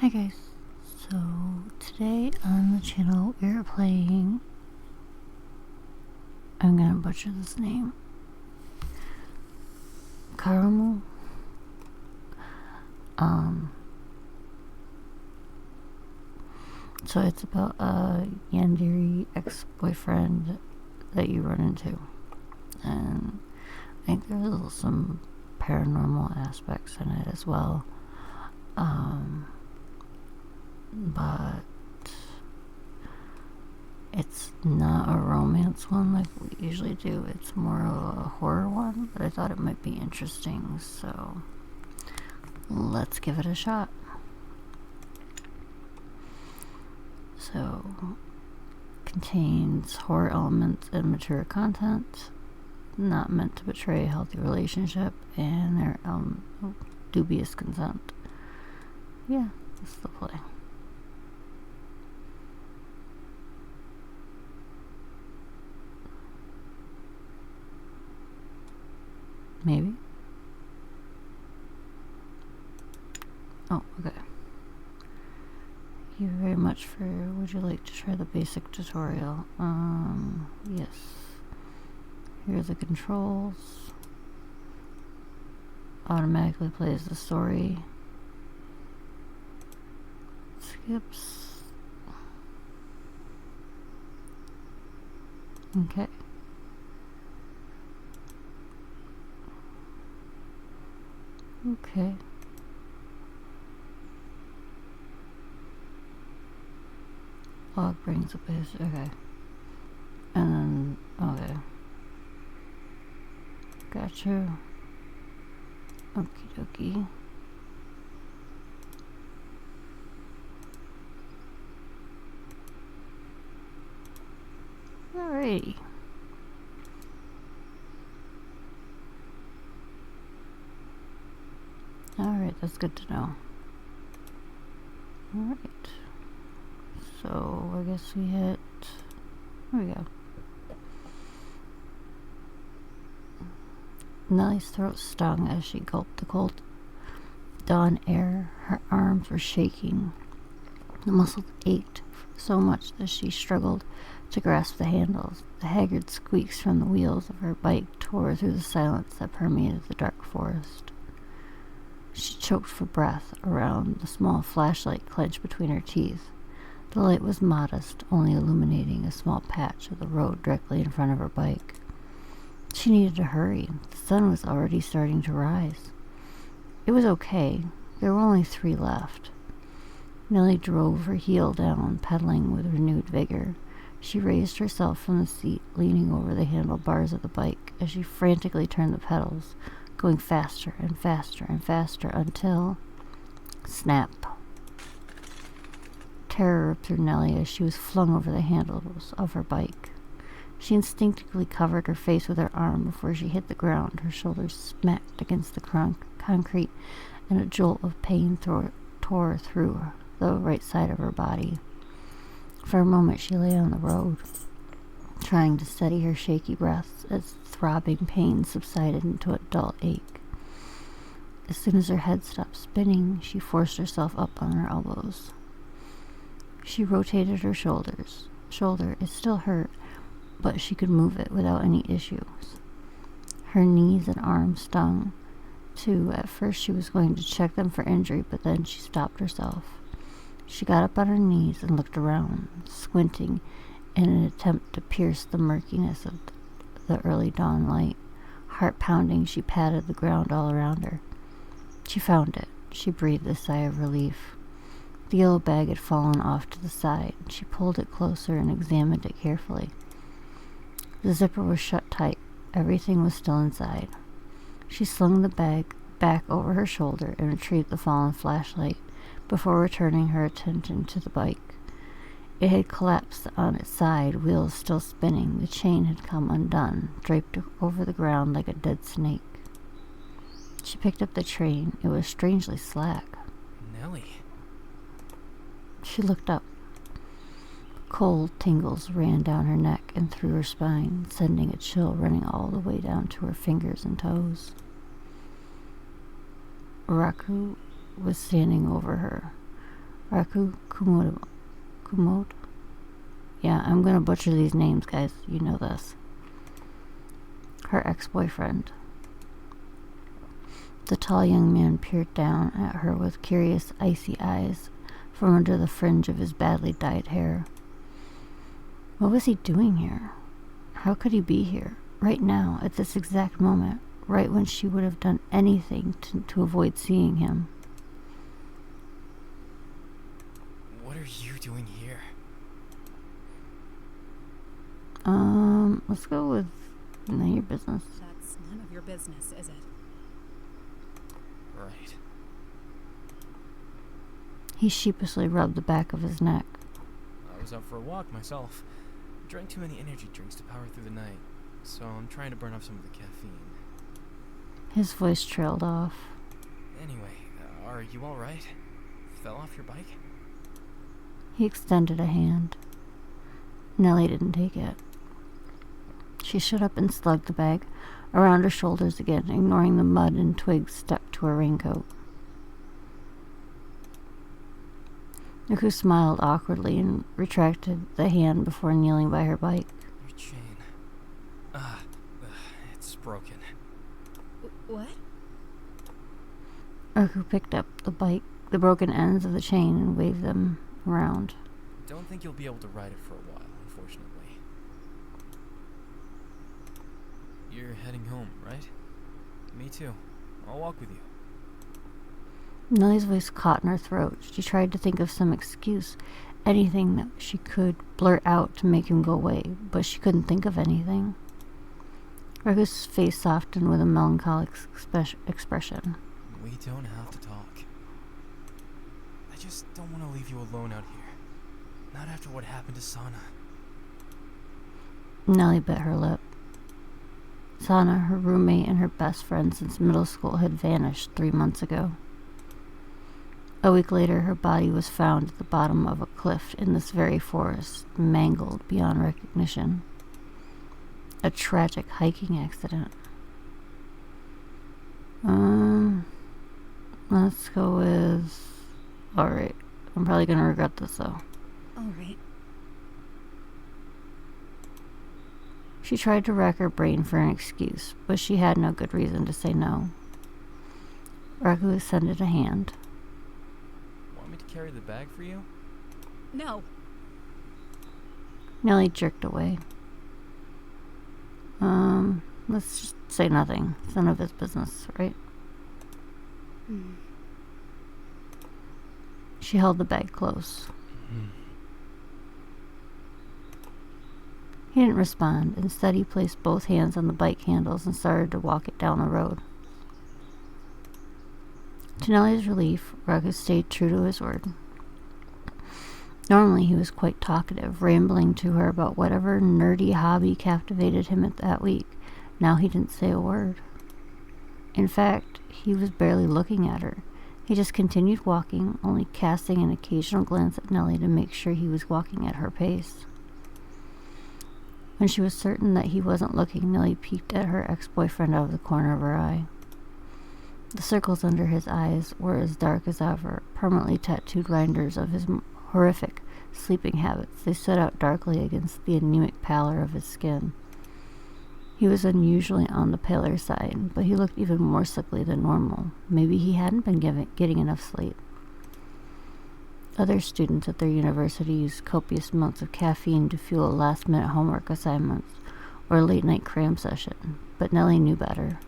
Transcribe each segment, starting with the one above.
Hi guys, so today on the channel we're playing, I'm gonna butcher this name, Karamu. So it's about a yandere ex-boyfriend that you run into, and I think there's some paranormal aspects in it as well, but it's not a romance one like we usually do. It's more of a horror one, but I thought it might be interesting, so let's give it a shot. So, contains horror elements and mature content, not meant to betray a healthy relationship, and their dubious consent. Yeah, that's the play. Maybe? Oh, okay. Thank you very much for, would you like to try the basic tutorial? Yes. Here are the controls. Automatically plays the story. Skips. Okay. Okay. Log brings up his, okay. And then, okay. Gotcha. Okie dokie. Alrighty. Alright, that's good to know. Alright. So, I guess we hit... There we go. Nellie's throat stung as she gulped the cold dawn air. Her arms were shaking. The muscles ached so much that she struggled to grasp the handles. The haggard squeaks from the wheels of her bike tore through the silence that permeated the dark forest. She choked for breath around the small flashlight clenched between her teeth. The light was modest, only illuminating a small patch of the road directly in front of her bike. She needed to hurry. The sun was already starting to rise. It was okay. There were only 3 left. Nellie drove her heel down, pedaling with renewed vigor. She raised herself from the seat, leaning over the handlebars of the bike as she frantically turned the pedals, going faster and faster and faster until... snap. Terror ripped through Nellie as she was flung over the handles of her bike. She instinctively covered her face with her arm before she hit the ground. Her shoulders smacked against the concrete, and a jolt of pain tore through the right side of her body. For a moment she lay on the road, trying to steady her shaky breaths as throbbing pain subsided into a dull ache. As soon as her head stopped spinning, she forced herself up on her elbows. She rotated her shoulder. It still hurt, but she could move it without any issues. Her knees and arms stung, too. At first she was going to check them for injury, but then she stopped herself. She got up on her knees and looked around, squinting in an attempt to pierce the murkiness of the early dawn light. Heart pounding, she patted the ground all around her. She found it. She breathed a sigh of relief. The yellow bag had fallen off to the side. She pulled it closer and examined it carefully. The zipper was shut tight. Everything was still inside. She slung the bag back over her shoulder and retrieved the fallen flashlight before returning her attention to the bike. It had collapsed on its side, wheels still spinning. The chain had come undone, draped over the ground like a dead snake. She picked up the train. It was strangely slack. Nellie. She looked up. Cold tingles ran down her neck and through her spine, sending a chill running all the way down to her fingers and toes. Raku was standing over her. Raku Kumode? Yeah, I'm gonna butcher these names, guys. You know this. Her ex-boyfriend. The tall young man peered down at her with curious, icy eyes from under the fringe of his badly dyed hair. What was he doing here? How could he be here, right now, at this exact moment, right when she would have done anything to avoid seeing him? What are you doing here? Let's go with none of your business. That's none of your business, is it? Right. He sheepishly rubbed the back of his neck. I was out for a walk myself. Drank too many energy drinks to power through the night, so I'm trying to burn off some of the caffeine. His voice trailed off. Anyway, are you alright? Fell off your bike? He extended a hand. Nellie didn't take it. She stood up and slugged the bag around her shoulders again, ignoring the mud and twigs stuck to her raincoat. Nuku smiled awkwardly and retracted the hand before kneeling by her bike. Your chain. It's broken. What? Urku picked up the broken ends of the chain and waved them around. Don't think you'll be able to ride it for a while, unfortunately. You're heading home, right? Me too. I'll walk with you. Nellie's voice caught in her throat. She tried to think of some excuse, anything that she could blurt out to make him go away, but she couldn't think of anything. Urku's face softened with a melancholic expression. We don't have to talk. I just don't want to leave you alone out here. Not after what happened to Sana. Nellie bit her lip. Sana, her roommate and her best friend since middle school, had vanished 3 months ago. A week later, her body was found at the bottom of a cliff in this very forest, mangled beyond recognition. A tragic hiking accident. Let's go with... Alright. I'm probably gonna regret this, though. Alright. She tried to rack her brain for an excuse, but she had no good reason to say no. Raku extended a hand. Want me to carry the bag for you? No. Nellie jerked away. Let's just say nothing. It's none of his business, right? She held the bag close. He didn't respond. Instead, he placed both hands on the bike handles and started to walk it down the road. To Nellie's relief, Raku stayed true to his word. Normally, he was quite talkative, rambling to her about whatever nerdy hobby captivated him that week. Now he didn't say a word. In fact, he was barely looking at her. He just continued walking, only casting an occasional glance at Nellie to make sure he was walking at her pace. When she was certain that he wasn't looking, Nellie peeked at her ex-boyfriend out of the corner of her eye. The circles under his eyes were as dark as ever, permanently tattooed reminders of his horrific sleeping habits. They stood out darkly against the anemic pallor of his skin. He was unusually on the paler side, but he looked even more sickly than normal. Maybe he hadn't been getting enough sleep. Other students at their university used copious amounts of caffeine to fuel last-minute homework assignments or a late-night cram session, but Nellie knew better.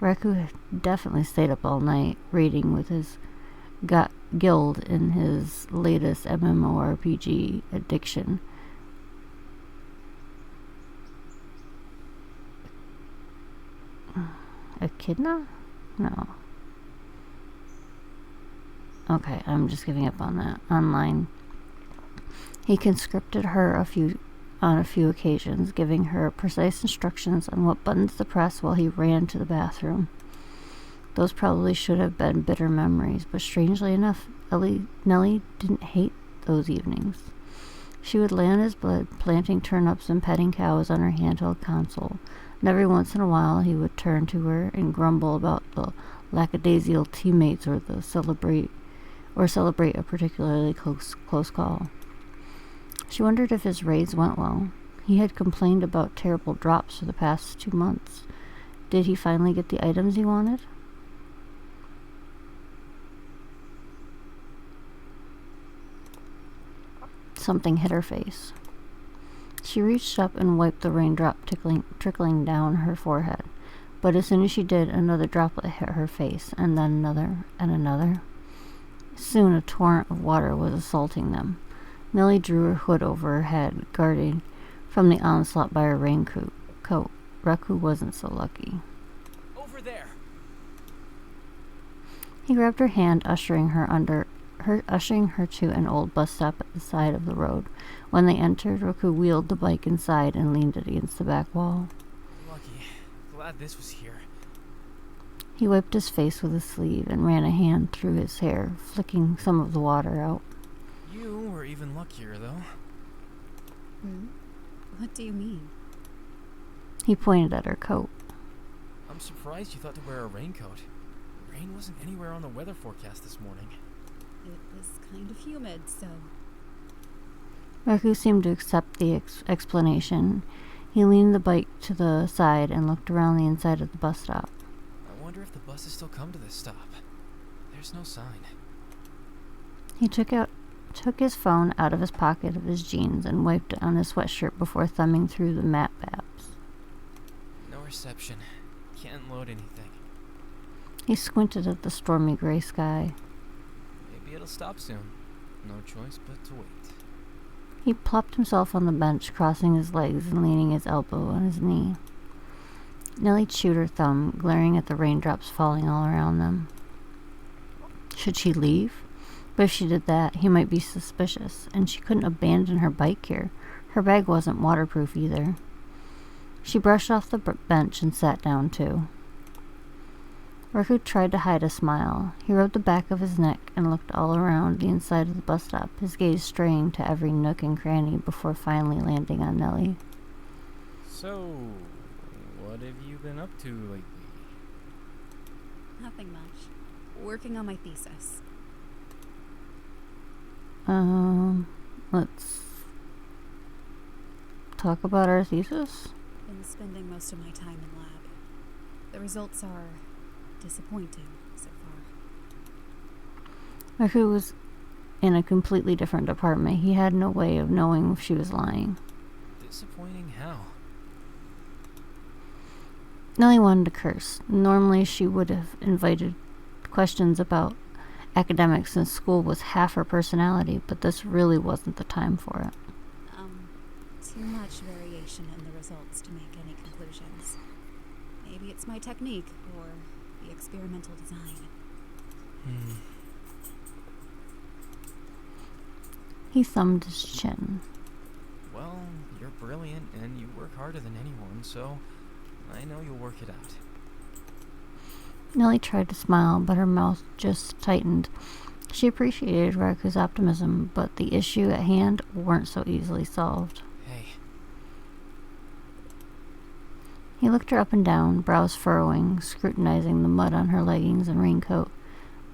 Raku had definitely stayed up all night, reading with his guild in his latest MMORPG addiction. Echidna? No. Okay, I'm just giving up on that. Online. He conscripted her on a few occasions, giving her precise instructions on what buttons to press while he ran to the bathroom. Those probably should have been bitter memories, but strangely enough, Nellie didn't hate those evenings. She would lay on his bed, planting turnips and petting cows on her handheld console, and every once in a while he would turn to her and grumble about the lackadaisical teammates or or celebrate a particularly close call. She wondered if his raids went well. He had complained about terrible drops for the past 2 months. Did he finally get the items he wanted? Something hit her face. She reached up and wiped the raindrop trickling down her forehead. But as soon as she did, another droplet hit her face, and then another, and another. Soon a torrent of water was assaulting them. Nellie drew her hood over her head, guarding from the onslaught by her raincoat. Raku wasn't so lucky. Over there! He grabbed her hand, ushering her to an old bus stop at the side of the road. When they entered, Raku wheeled the bike inside and leaned it against the back wall. Lucky. Glad this was here. He wiped his face with his sleeve and ran a hand through his hair, flicking some of the water out. You were even luckier, though. What do you mean? He pointed at her coat. I'm surprised you thought to wear a raincoat. Rain wasn't anywhere on the weather forecast this morning. It was kind of humid, so... Raku seemed to accept the explanation. He leaned the bike to the side and looked around the inside of the bus stop. I wonder if the buses still come to this stop. There's no sign. He took his phone out of his pocket of his jeans and wiped it on his sweatshirt before thumbing through the map apps. No reception. Can't load anything. He squinted at the stormy gray sky. Maybe it'll stop soon. No choice but to wait. He plopped himself on the bench, crossing his legs and leaning his elbow on his knee. Nellie chewed her thumb, glaring at the raindrops falling all around them. Should she leave? But if she did that, he might be suspicious, and she couldn't abandon her bike here. Her bag wasn't waterproof either. She brushed off the bench and sat down too. Raku tried to hide a smile. He rubbed the back of his neck and looked all around the inside of the bus stop, his gaze straying to every nook and cranny before finally landing on Nellie. So, what have you been up to lately? Nothing much. Working on my thesis. Let's talk about our thesis. Been spending most of my time in lab. The results are disappointing so far. Raku was in a completely different department. He had no way of knowing if she was lying. Disappointing how? Nellie wanted to curse. Normally she would have invited questions about academics since school was half her personality, but this really wasn't the time for it. Too much variation in the results to make any conclusions. Maybe it's my technique, or the experimental design. He thumbed his chin. Well, you're brilliant and you work harder than anyone, so I know you'll work it out. Nellie tried to smile, but her mouth just tightened. She appreciated Raku's optimism, but the issue at hand weren't so easily solved. Hey. He looked her up and down, brows furrowing, scrutinizing the mud on her leggings and raincoat.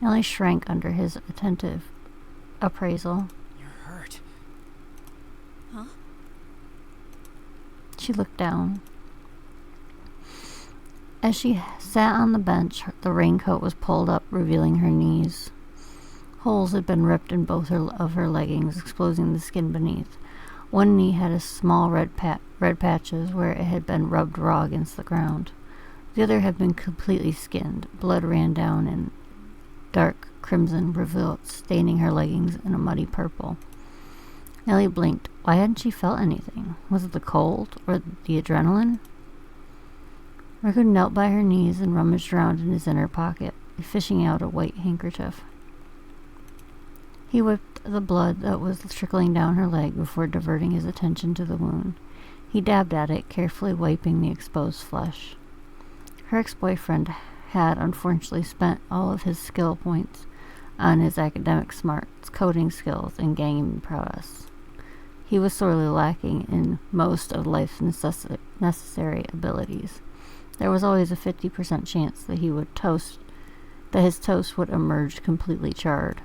Nellie shrank under his attentive appraisal. You're hurt. Huh? She looked down. As she sat on the bench, the raincoat was pulled up, revealing her knees. Holes had been ripped in both of her leggings, exposing the skin beneath. One knee had a small red patches where it had been rubbed raw against the ground. The other had been completely skinned. Blood ran down in dark crimson rivulets, staining her leggings in a muddy purple. Nellie blinked. Why hadn't she felt anything? Was it the cold or the adrenaline? Raku knelt by her knees and rummaged around in his inner pocket, fishing out a white handkerchief. He wiped the blood that was trickling down her leg before diverting his attention to the wound. He dabbed at it, carefully wiping the exposed flesh. Her ex-boyfriend had unfortunately spent all of his skill points on his academic smarts, coding skills, and gaming prowess. He was sorely lacking in most of life's necessary abilities. There was always a 50% chance that his toast would emerge completely charred.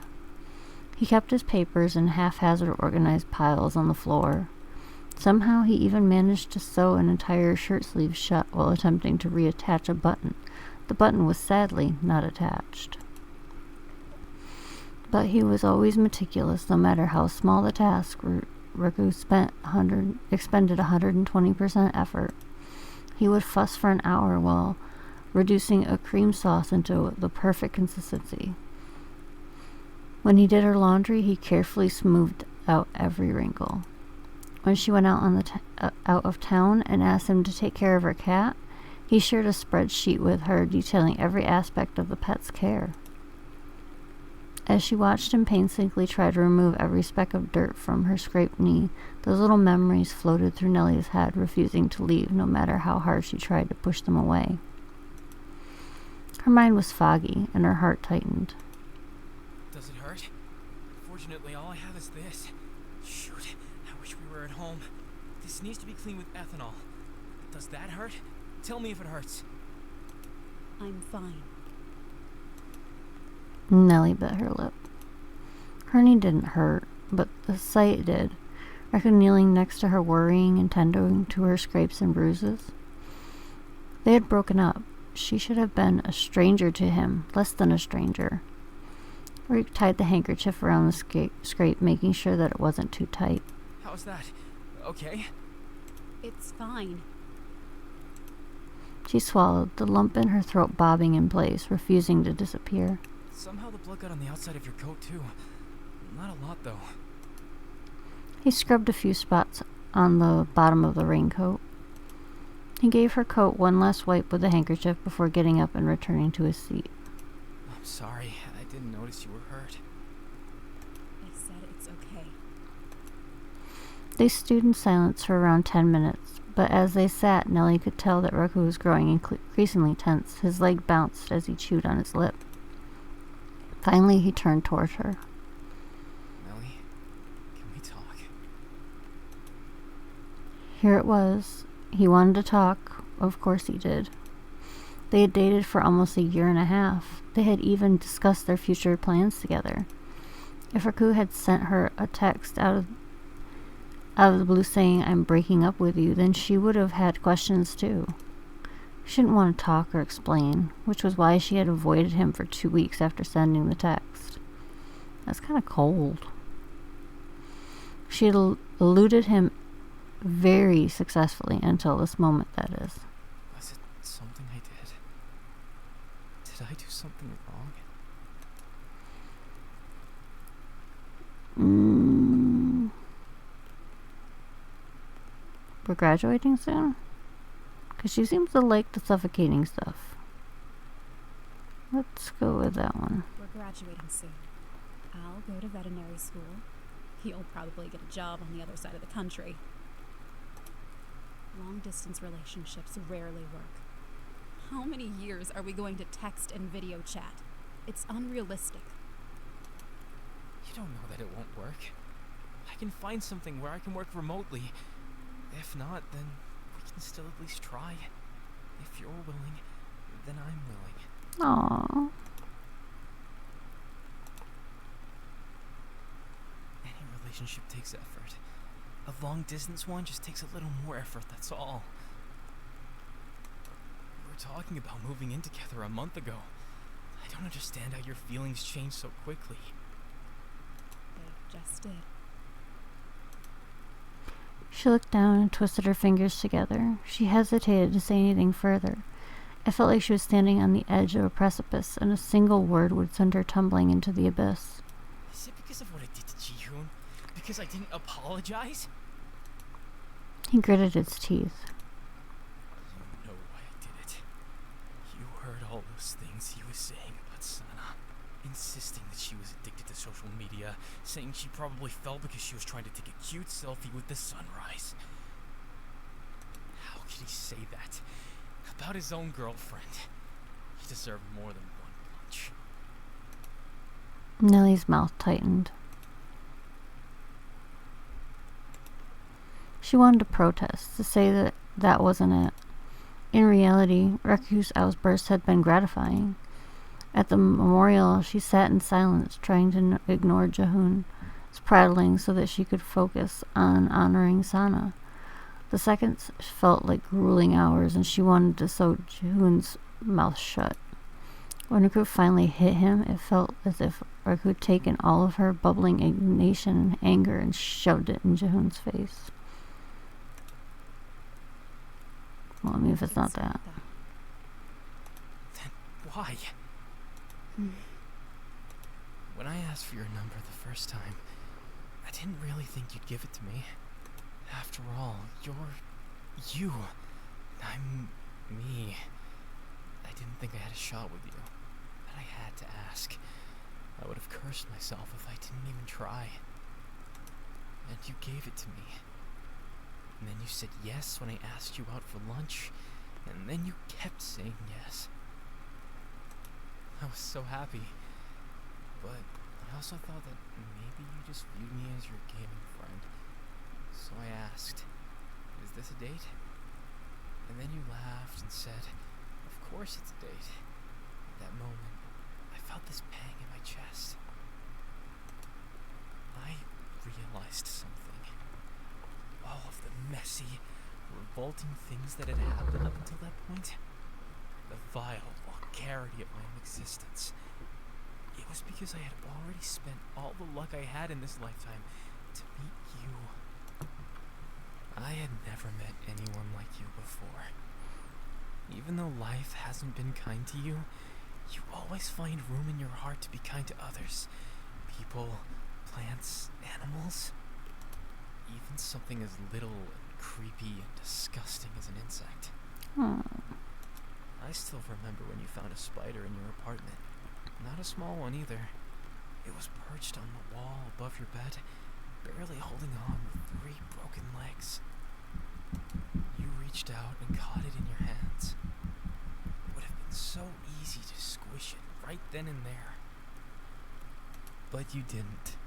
He kept his papers in haphazard organized piles on the floor. Somehow he even managed to sew an entire shirt sleeve shut while attempting to reattach a button. The button was sadly not attached. But he was always meticulous, no matter how small the task. Riku expended 120% effort. He would fuss for an hour while reducing a cream sauce into the perfect consistency. When he did her laundry, he carefully smoothed out every wrinkle. When she went out out of town and asked him to take care of her cat, he shared a spreadsheet with her detailing every aspect of the pet's care. As she watched him painstakingly try to remove every speck of dirt from her scraped knee, those little memories floated through Nellie's head, refusing to leave no matter how hard she tried to push them away. Her mind was foggy, and her heart tightened. Does it hurt? Fortunately, all I have is this. Shoot, I wish we were at home. This needs to be cleaned with ethanol. Does that hurt? Tell me if it hurts. I'm fine. Nellie bit her lip. Her knee didn't hurt, but the sight did. Riku kneeling next to her, worrying and tending to her scrapes and bruises. They had broken up. She should have been a stranger to him, less than a stranger. Riku tied the handkerchief around the scrape, making sure that it wasn't too tight. How's that? Okay? It's fine. She swallowed, the lump in her throat bobbing in place, refusing to disappear. Somehow the blood got on the outside of your coat, too. Not a lot, though. He scrubbed a few spots on the bottom of the raincoat. He gave her coat one last wipe with the handkerchief before getting up and returning to his seat. I'm sorry. I didn't notice you were hurt. I said it's okay. They stewed in silence for around 10 minutes, but as they sat, Nellie could tell that Riku was growing increasingly tense. His leg bounced as he chewed on his lip. Finally, he turned toward her. Melly, can we talk? Here it was. He wanted to talk. Of course he did. They had dated for almost a year and a half. They had even discussed their future plans together. If Riku had sent her a text out of the blue saying, "I'm breaking up with you," then she would have had questions too. She didn't want to talk or explain, which was why she had avoided him for 2 weeks after sending the text. That's kind of cold. She had eluded him very successfully until this moment, that is. Was it something I did? Did I do something wrong? We're graduating soon? Because she seems to like the suffocating stuff. Let's go with that one. We're graduating soon. I'll go to veterinary school. You'll probably get a job on the other side of the country. Long-distance relationships rarely work. How many years are we going to text and video chat? It's unrealistic. You don't know that it won't work. I can find something where I can work remotely. If not, then we can still at least try. If you're willing, then I'm willing. Aww. Any relationship takes effort. A long-distance one just takes a little more effort, that's all. We were talking about moving in together a month ago. I don't understand how your feelings change so quickly. They just did. She looked down and twisted her fingers together. She hesitated to say anything further. It felt like she was standing on the edge of a precipice, and a single word would send her tumbling into the abyss. Is it because of what I did to Ji-hoon? Because I didn't apologize? He gritted his teeth. You know why I did it. You heard all those things he was saying about Sana. Insisting that she was addicted to social media, saying she probably fell because she was trying to take a cute selfie with the sunrise. How could he say that? About his own girlfriend. He deserved more than one punch. Nellie's mouth tightened. She wanted to protest, to say that that wasn't it. In reality, Riku's outburst had been gratifying. At the memorial, she sat in silence, trying to ignore Jehun's prattling so that she could focus on honoring Sana. The seconds felt like grueling hours, and she wanted to sew Jehun's mouth shut. When Raku finally hit him, it felt as if Raku had taken all of her bubbling indignation and anger and shoved it in Jehun's face. Well, I mean, if it's not that. Then why? When I asked for your number the first time, I didn't really think you'd give it to me. After all, you're you. I'm me. I didn't think I had a shot with you, but I had to ask. I would have cursed myself if I didn't even try. And you gave it to me. And then you said yes when I asked you out for lunch, and then you kept saying yes. I was so happy, but I also thought that maybe you just viewed me as your gaming friend. So I asked, is this a date? And then you laughed and said, of course it's a date. At that moment, I felt this pang in my chest. I realized something. All of the messy, revolting things that had happened up until that point. The vile vulgarity of my own existence. It was because I had already spent all the luck I had in this lifetime to meet you. I had never met anyone like you before. Even though life hasn't been kind to you, you always find room in your heart to be kind to others. People, plants, animals. Even something as little and creepy and disgusting as an insect. I still remember when you found a spider in your apartment. Not a small one either. It was perched on the wall above your bed, barely holding on with 3 broken legs. You reached out and caught it in your hands. It would have been so easy to squish it right then and there. But you didn't.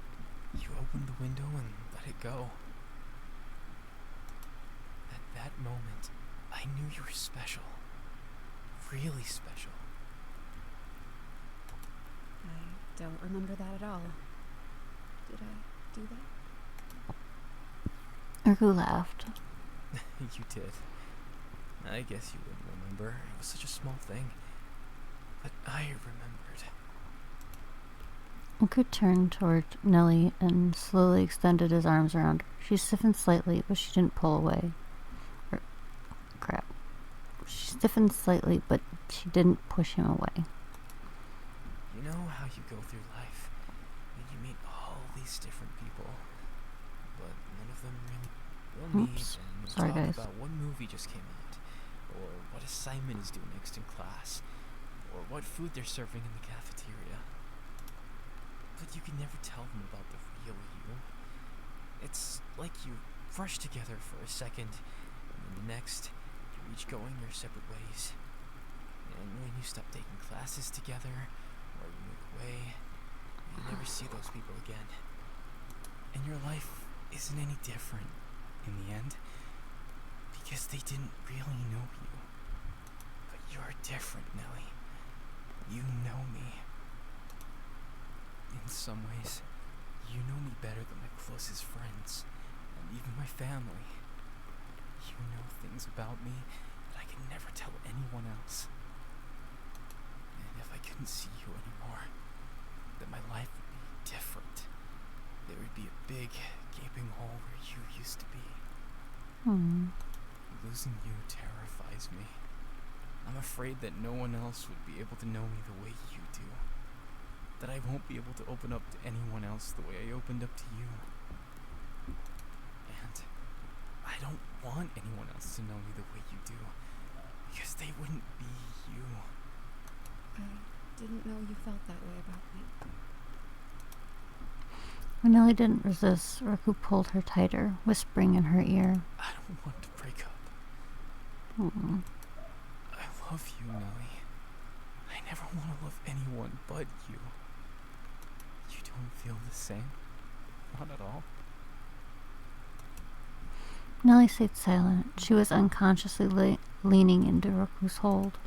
You opened the window and let it go. At that moment, I knew you were special. Really special. I don't remember that at all. Did I do that? Raku laughed. You did. I guess you wouldn't remember. It was such a small thing. But I remembered. Raku turned toward Nellie and slowly extended his arms around her. She stiffened slightly, but she didn't pull away. Crap. She stiffened slightly, but she didn't push him away. You know how you go through life, and you meet all these different people, but none of them really will meet and Sorry, talk guys. about what movie just came out, or what assignment is due next in class, or what food they're serving in the cafeteria. But you can never tell them about the real you. It's like you rush together for a second, and then the next, you're each going your separate ways. And when you stop taking classes together, or you move away, you never see those people again. And your life isn't any different in the end, because they didn't really know you. But you're different, Nellie. You know me. In some ways, you know me better than my closest friends, and even my family. You know things about me that I can never tell anyone else. And if I couldn't see you anymore, then my life would be different. There would be a big, gaping hole where you used to be. Losing you terrifies me. I'm afraid that no one else would be able to know me the way you do. That I won't be able to open up to anyone else the way I opened up to you. And I don't want anyone else to know me the way you do, because they wouldn't be you. I didn't know you felt that way about me. When Nellie didn't resist, Raku pulled her tighter, whispering in her ear. I don't want to break up. Hmm. I love you, Nellie. I never want to love anyone but you. You don't feel the same? Not at all? Nellie stayed silent. She was unconsciously leaning into Raku's hold.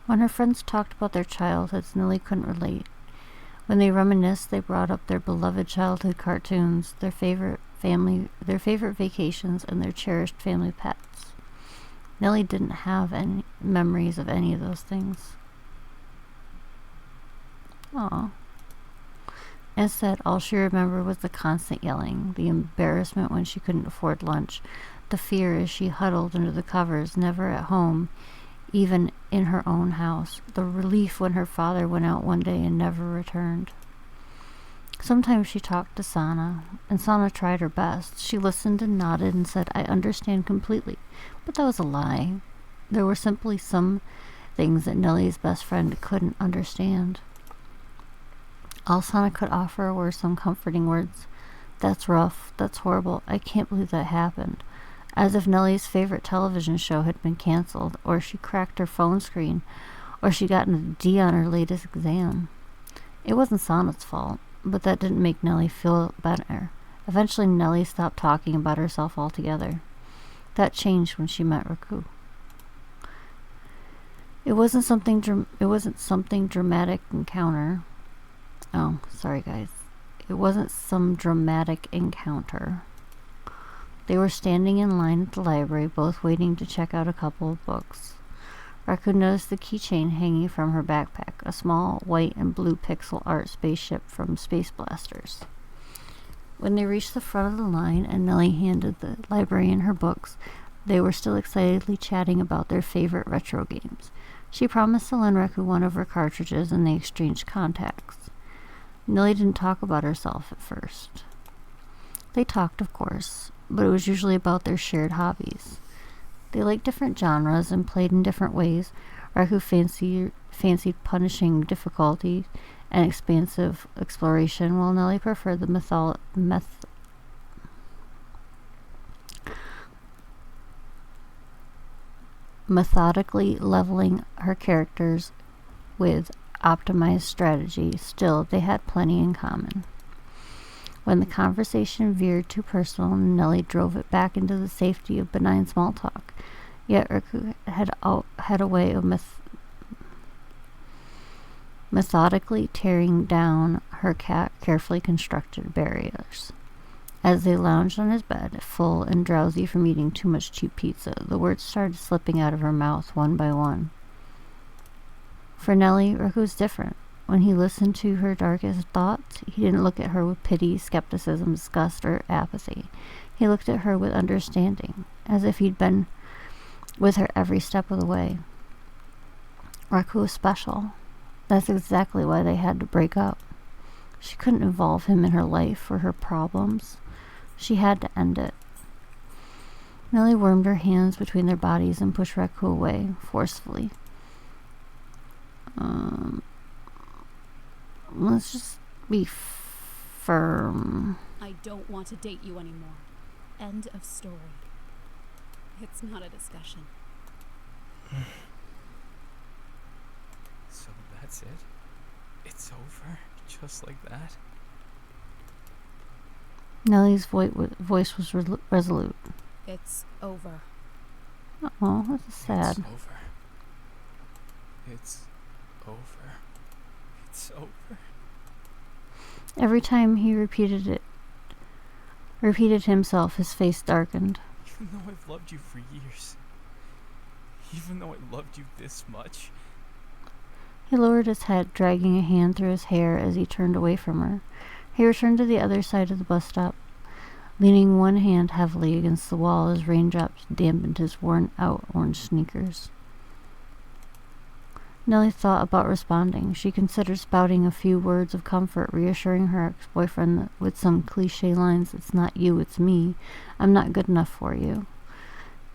When her friends talked about their childhoods, Nellie couldn't relate. When they reminisced, they brought up their beloved childhood cartoons, their favorite vacations, and their cherished family pets. Nellie didn't have any memories of any of those things. Aw. Instead, all she remembered was the constant yelling, the embarrassment when she couldn't afford lunch, the fear as she huddled under the covers, never at home, even in her own house, the relief when her father went out one day and never returned. Sometimes she talked to Sana, and Sana tried her best. She listened and nodded and said, "I understand completely," but that was a lie. There were simply some things that Nellie's best friend couldn't understand. All Sana could offer were some comforting words. "That's rough. That's horrible. I can't believe that happened." As if Nellie's favorite television show had been canceled, or she cracked her phone screen, or she got a D on her latest exam. It wasn't Sana's fault, but that didn't make Nellie feel better. Eventually, Nellie stopped talking about herself altogether. That changed when she met Raku. It wasn't something dramatic encounter. Oh, sorry guys. It wasn't some dramatic encounter. They were standing in line at the library, both waiting to check out a couple of books. Raku noticed the keychain hanging from her backpack, a small white and blue pixel art spaceship from Space Blasters. When they reached the front of the line and Nellie handed the librarian her books, they were still excitedly chatting about their favorite retro games. She promised to lend Raku one of her cartridges, and they exchanged contacts. Nellie didn't talk about herself at first. They talked, of course, but it was usually about their shared hobbies. They liked different genres and played in different ways. Raku fancied punishing difficulty and expansive exploration, while Nellie preferred the methodically leveling her characters with optimized strategy. Still, they had plenty in common. When the conversation veered too personal, Nellie drove it back into the safety of benign small talk. Yet Raku had a way of methodically tearing down her carefully constructed barriers. As they lounged on his bed, full and drowsy from eating too much cheap pizza, the words started slipping out of her mouth one by one. For Nellie, Raku was different. When he listened to her darkest thoughts, he didn't look at her with pity, skepticism, disgust, or apathy. He looked at her with understanding, as if he'd been with her every step of the way. Raku was special. That's exactly why they had to break up. She couldn't involve him in her life or her problems. She had to end it. Nellie wormed her hands between their bodies and pushed Raku away, forcefully. Let's just be firm. I don't want to date you anymore. End of story. It's not a discussion. So that's it? It's over? Just like that? Nellie's voice was resolute. It's over. Oh, that's sad. It's over. It's over. It's over. Every time he repeated himself, his face darkened. Even though I've loved you for years. Even though I loved you this much. He lowered his head, dragging a hand through his hair as he turned away from her. He returned to the other side of the bus stop, leaning one hand heavily against the wall as raindrops dampened his worn-out orange sneakers. Nellie thought about responding. She considered spouting a few words of comfort, reassuring her ex-boyfriend with some cliché lines, "It's not you, it's me. I'm not good enough for you."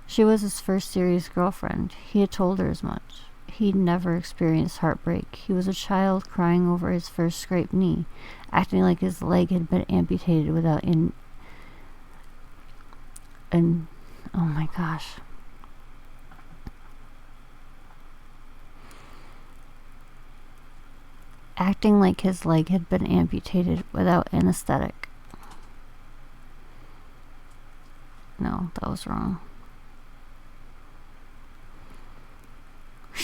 She was his first serious girlfriend. He had told her as much. He'd never experienced heartbreak. He was a child crying over his first scraped knee, acting like his leg had been amputated without oh my gosh. Acting like his leg had been amputated without anesthetic. No, that was wrong.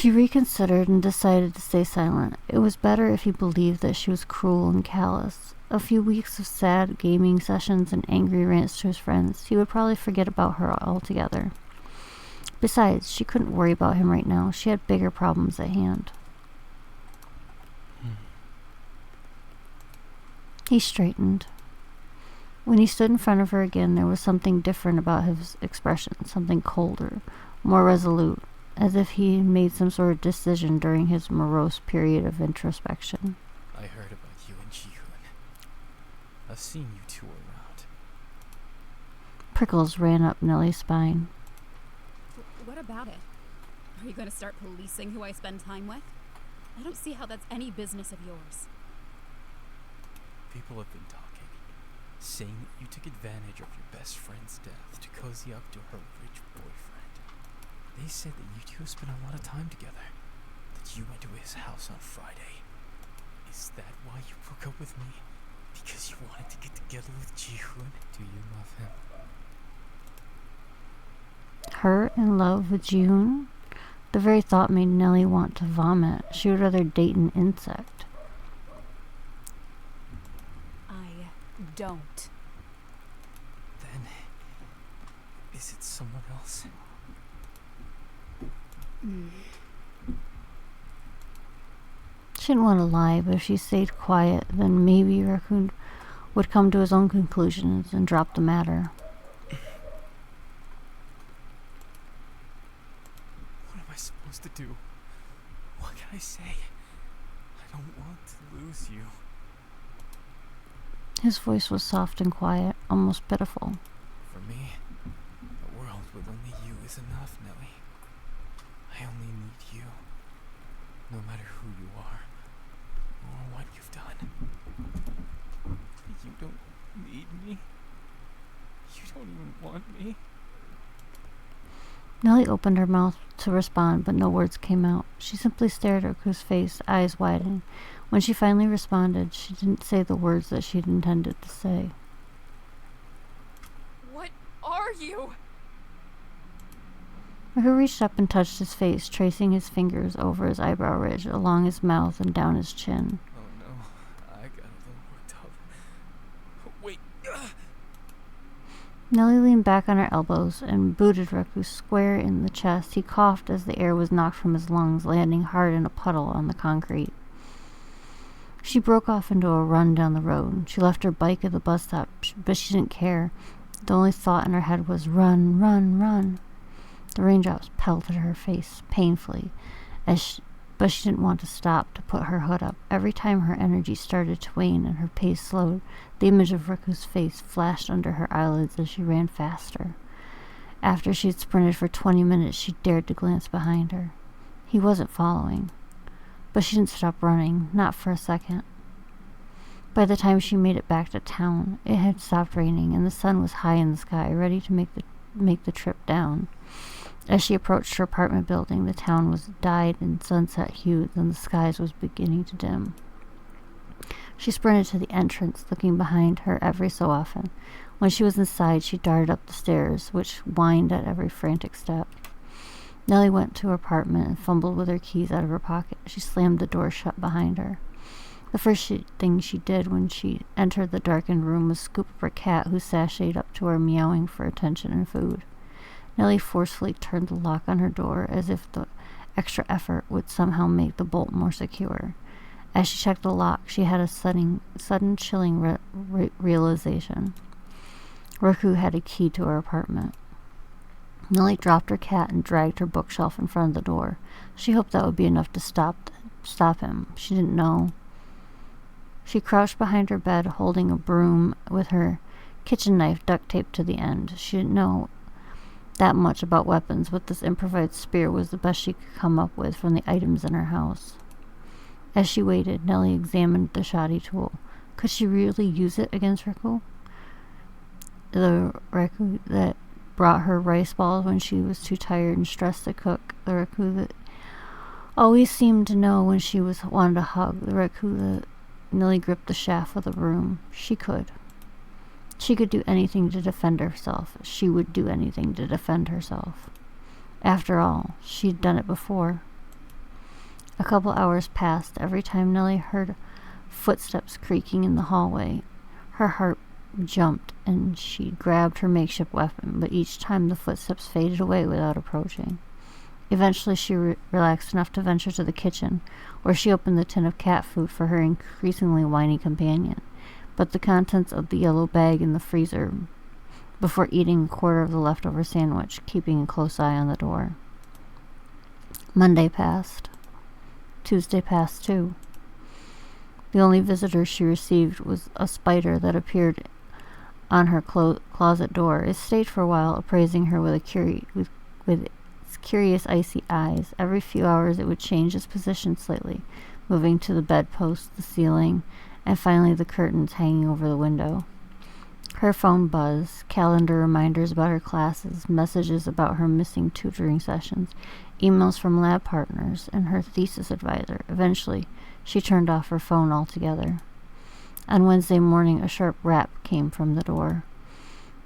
She reconsidered and decided to stay silent. It was better if he believed that she was cruel and callous. A few weeks of sad gaming sessions and angry rants to his friends, he would probably forget about her altogether. Besides, she couldn't worry about him right now. She had bigger problems at hand. He straightened. When he stood in front of her again, there was something different about his expression, something colder, more resolute, as if he had made some sort of decision during his morose period of introspection. I heard about you and Ji-hoon. I've seen you two around. Prickles ran up Nellie's spine. What about it? Are you going to start policing who I spend time with? I don't see how that's any business of yours. People have been talking, saying that you took advantage of your best friend's death to cozy up to her rich boyfriend. They said that you two spent a lot of time together, that you went to his house on Friday. Is that why you broke up with me? Because you wanted to get together with Ji-hoon? Do you love him? Her in love with Ji-hoon? The very thought made Nellie want to vomit. She would rather date an insect. Don't. Then, is it someone else? She didn't want to lie, but if she stayed quiet, then maybe Raccoon would come to his own conclusions and drop the matter. What am I supposed to do? What can I say? I don't want to lose you. His voice was soft and quiet, almost pitiful. For me, a world with only you is enough, Nellie. I only need you, no matter who you are, or what you've done. You don't need me. You don't even want me. Nellie opened her mouth to respond, but no words came out. She simply stared at Raccoon's face, eyes widened. When she finally responded, she didn't say the words that she'd intended to say. What are you? Raccoon reached up and touched his face, tracing his fingers over his eyebrow ridge, along his mouth and down his chin. Oh no, I got a little worked up. Wait. Nellie leaned back on her elbows and booted Raccoon square in the chest. He coughed as the air was knocked from his lungs, landing hard in a puddle on the concrete. She broke off into a run down the road. She left her bike at the bus stop, but she didn't care. The only thought in her head was, run, run, run. The raindrops pelted her face painfully, but she didn't want to stop to put her hood up. Every time her energy started to wane and her pace slowed, the image of Riku's face flashed under her eyelids as she ran faster. After she'd sprinted for 20 minutes, she dared to glance behind her. He wasn't following. But she didn't stop running, not for a second. By the time she made it back to town, it had stopped raining, and the sun was high in the sky, ready to make the trip down. As she approached her apartment building, the town was dyed in sunset hues, and the skies was beginning to dim. She sprinted to the entrance, looking behind her every so often. When she was inside, she darted up the stairs, which whined at every frantic step. Nellie went to her apartment and fumbled with her keys out of her pocket. She slammed the door shut behind her. The first thing she did when she entered the darkened room was scoop up her cat, who sashayed up to her, meowing for attention and food. Nellie forcefully turned the lock on her door, as if the extra effort would somehow make the bolt more secure. As she checked the lock, she had a sudden chilling realization. Riku had a key to her apartment. Nellie dropped her cat and dragged her bookshelf in front of the door. She hoped that would be enough to stop him. She didn't know. She crouched behind her bed, holding a broom with her kitchen knife duct taped to the end. She didn't know that much about weapons, but this improvised spear was the best she could come up with from the items in her house. As she waited, Nellie examined the shoddy tool. Could she really use it against Riku? The Riku that brought her rice balls when she was too tired and stressed to cook. The Riku that always seemed to know when she wanted a hug. The Riku that Nellie gripped the shaft of the broom. She could. She could do anything to defend herself. She would do anything to defend herself. After all, she'd done it before. A couple hours passed. Every time Nellie heard footsteps creaking in the hallway, her heart jumped and she grabbed her makeshift weapon, but each time the footsteps faded away without approaching. Eventually she relaxed enough to venture to the kitchen, where she opened the tin of cat food for her increasingly whiny companion, but the contents of the yellow bag in the freezer before eating a quarter of the leftover sandwich, keeping a close eye on the door. Monday passed. Tuesday passed too. The only visitor she received was a spider that appeared on her closet door. It stayed for a while, appraising her with its curious icy eyes. Every few hours it would change its position slightly, moving to the bedpost, the ceiling, and finally the curtains hanging over the window. Her phone buzzed, calendar reminders about her classes, messages about her missing tutoring sessions, emails from lab partners, and her thesis advisor. Eventually, she turned off her phone altogether. On Wednesday morning, a sharp rap came from the door.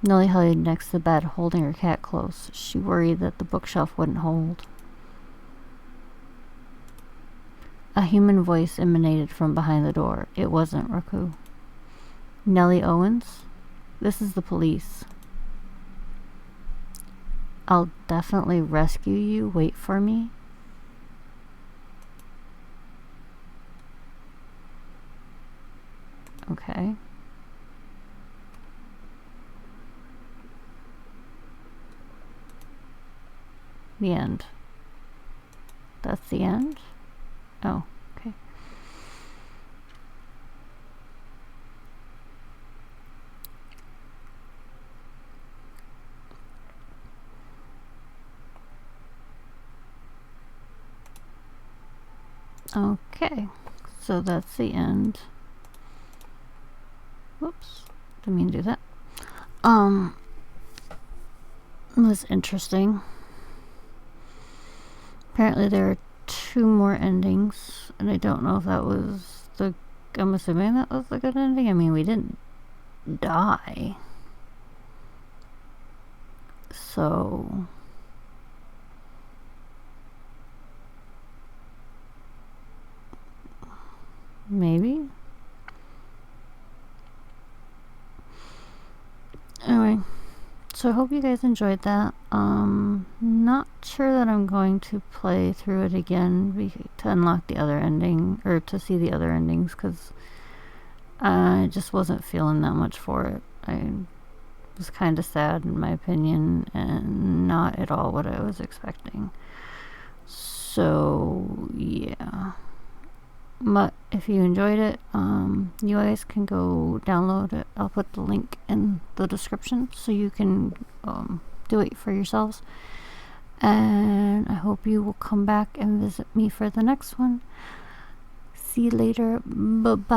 Nellie hurried next to the bed, holding her cat close. She worried that the bookshelf wouldn't hold. A human voice emanated from behind the door. It wasn't Raku. Nellie Owens? This is the police. I'll definitely rescue you. Wait for me. Okay. The end. That's the end? Oh, okay. Okay, so that's the end. Whoops, didn't mean to do that. It was interesting. Apparently there are 2 more endings, and I don't know if that was I'm assuming that was the good ending. I mean, we didn't die. So maybe. Anyway, so I hope you guys enjoyed that. Not sure that I'm going to play through it again to unlock the other ending, or to see the other endings, because I just wasn't feeling that much for it. I was kind of sad, in my opinion, and not at all what I was expecting. So, yeah. But if you enjoyed it, you guys can go download it. I'll put the link in the description so you can do it for yourselves. And I hope you will come back and visit me for the next one. See you later. Bye-bye.